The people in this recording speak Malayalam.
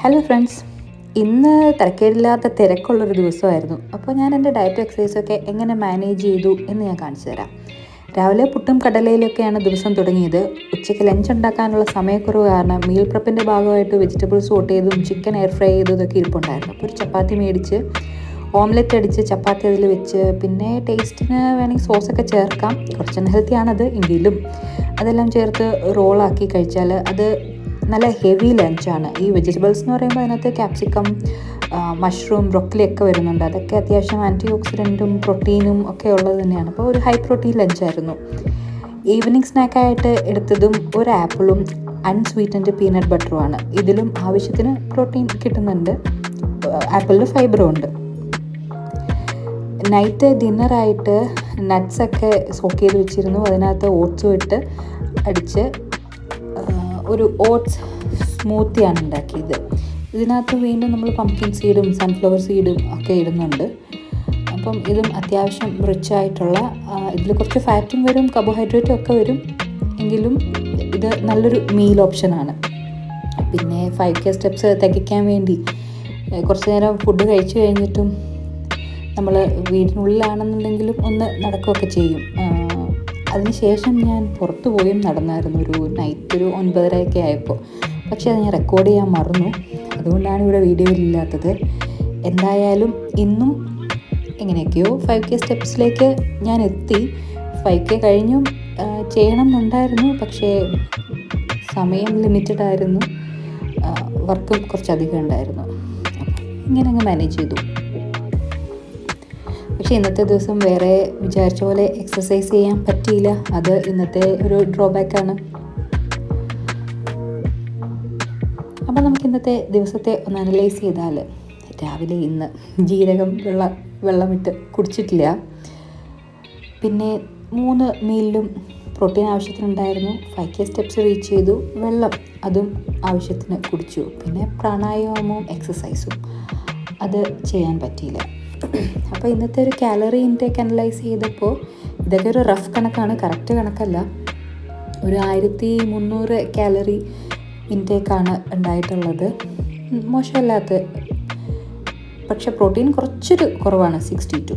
ഹലോ ഫ്രണ്ട്സ്, ഇന്ന് തിരക്കേടില്ലാത്ത തിരക്കുള്ളൊരു ദിവസമായിരുന്നു. അപ്പോൾ ഞാൻ എൻ്റെ ഡയറ്റും എക്സസൈസൊക്കെ എങ്ങനെ മാനേജ് ചെയ്തു എന്ന് ഞാൻ കാണിച്ചു തരാം. രാവിലെ പുട്ടും കടലയിലൊക്കെയാണ് ദിവസം തുടങ്ങിയത്. ഉച്ചയ്ക്ക് ലഞ്ച് ഉണ്ടാക്കാനുള്ള സമയക്കുറവ് കാരണം മീൽ പ്രപ്പിൻ്റെ ഭാഗമായിട്ട് വെജിറ്റബിൾസ് സോട്ട് ചെയ്തതും ചിക്കൻ എയർ ഫ്രൈ ചെയ്തതൊക്കെ ഇരിപ്പുണ്ടായിരുന്നു. അപ്പോൾ ഒരു ചപ്പാത്തി മേടിച്ച് ഓംലെറ്റ് അടിച്ച് ചപ്പാത്തി അതിൽ വെച്ച്, പിന്നെ ടേസ്റ്റിന് വേണമെങ്കിൽ സോസൊക്കെ ചേർക്കാം. കുറച്ച് അൺഹെൽത്തി ആണത് എങ്കിലും അതെല്ലാം ചേർത്ത് റോളാക്കി കഴിച്ചാൽ അത് നല്ല ഹെവി ലഞ്ചാണ്. ഈ വെജിറ്റബിൾസ് എന്ന് പറയുമ്പോൾ അതിനകത്ത് ക്യാപ്സിക്കം, മഷ്റൂം, ബ്രൊക്കലി ഒക്കെ വരുന്നുണ്ട്. അതൊക്കെ അത്യാവശ്യം ആൻറ്റി ഓക്സിഡൻറ്റും പ്രോട്ടീനും ഒക്കെ ഉള്ളത് തന്നെയാണ്. അപ്പോൾ ഒരു ഹൈ പ്രോട്ടീൻ ലഞ്ചായിരുന്നു. ഈവനിങ് സ്നാക്കായിട്ട് എടുത്തതും ഒരു ആപ്പിളും അൺസ്വീറ്റൻഡ് പീനട്ട് ബട്ടറുമാണ്. ഇതിലും ആവശ്യത്തിന് പ്രോട്ടീൻ കിട്ടുന്നുണ്ട്, ആപ്പിളിൽ ഫൈബറും ഉണ്ട്. നൈറ്റ് ഡിന്നറായിട്ട് നട്ട്സൊക്കെ സോക്ക് ചെയ്ത് വെച്ചിരുന്നു. അതിനകത്ത് ഓട്സും ഇട്ട് അടിച്ച് ഒരു ഓട്സ് സ്മൂത്തിയാണ് ഉണ്ടാക്കിയത്. ഇതിനകത്ത് വീണ്ടും നമ്മൾ പംകിൻ സീഡും സൺഫ്ലവർ സീഡും ഒക്കെ ഇടുന്നുണ്ട്. അപ്പം ഇതും അത്യാവശ്യം റിച്ചായിട്ടുള്ള, ഇതിൽ കുറച്ച് ഫാറ്റും വരും, കാർബോഹൈഡ്രേറ്റും ഒക്കെ വരും, എങ്കിലും ഇത് നല്ലൊരു മീൽ ഓപ്ഷനാണ്. പിന്നെ 5K സ്റ്റെപ്സ് തികയ്ക്കാൻ വേണ്ടി കുറച്ച് നേരം ഫുഡ് കഴിച്ചു കഴിഞ്ഞിട്ടും നമ്മൾ വീടിനുള്ളിലാണെന്നുണ്ടെങ്കിലും ഒന്ന് നടക്കുകയൊക്കെ ചെയ്യും. അതിനുശേഷം ഞാൻ പുറത്തു പോയും നടന്നായിരുന്നു ഒരു നൈറ്റ് 9:30 ആയപ്പോൾ. പക്ഷേ അത് ഞാൻ റെക്കോർഡ് ചെയ്യാൻ മറന്നു, അതുകൊണ്ടാണ് ഇവിടെ വീഡിയോയിലില്ലാത്തത്. എന്തായാലും ഇന്നും എങ്ങനെയൊക്കെയോ 5K സ്റ്റെപ്സിലേക്ക് ഞാൻ എത്തി. 5K കഴിഞ്ഞും ചെയ്യണം എന്നുണ്ടായിരുന്നു, പക്ഷേ സമയം ലിമിറ്റഡ് ആയിരുന്നു, വർക്കും കുറച്ചധികം ഉണ്ടായിരുന്നു. ഇങ്ങനെ അങ്ങ് മാനേജ് ചെയ്തു. പക്ഷേ ഇന്നത്തെ ദിവസം വേറെ വിചാരിച്ച പോലെ എക്സസൈസ് ചെയ്യാൻ പറ്റിയില്ല. അത് ഇന്നത്തെ ഒരു ഡ്രോബാക്കാണ്. അപ്പോൾ നമുക്ക് ഇന്നത്തെ ദിവസത്തെ ഒന്ന് അനലൈസ് ചെയ്താൽ, രാവിലെ ഇന്ന് ജീരകം വെള്ളമിട്ട് കുടിച്ചിട്ടില്ല. പിന്നെ 3 മീലിലും പ്രോട്ടീൻ ആവശ്യത്തിനുണ്ടായിരുന്നു. 5K സ്റ്റെപ്സ് റീച്ച് ചെയ്തു. വെള്ളം അതും ആവശ്യത്തിന് കുടിച്ചു. പിന്നെ പ്രാണായാമവും എക്സസൈസും അത് ചെയ്യാൻ പറ്റിയില്ല. അപ്പോൾ ഇന്നത്തെ ഒരു കാലറി ഇൻടേക്ക് അനലൈസ് ചെയ്തപ്പോൾ ഇതൊക്കെ ഒരു റഫ് കണക്കാണ്, കറക്റ്റ് കണക്കല്ല. ഒരു 1300 കാലറി ഇൻടേക്കാണ് ഉണ്ടായിട്ടുള്ളത്. മോശമല്ലാത്ത, പക്ഷെ പ്രോട്ടീൻ കുറച്ചൊരു കുറവാണ്, 62.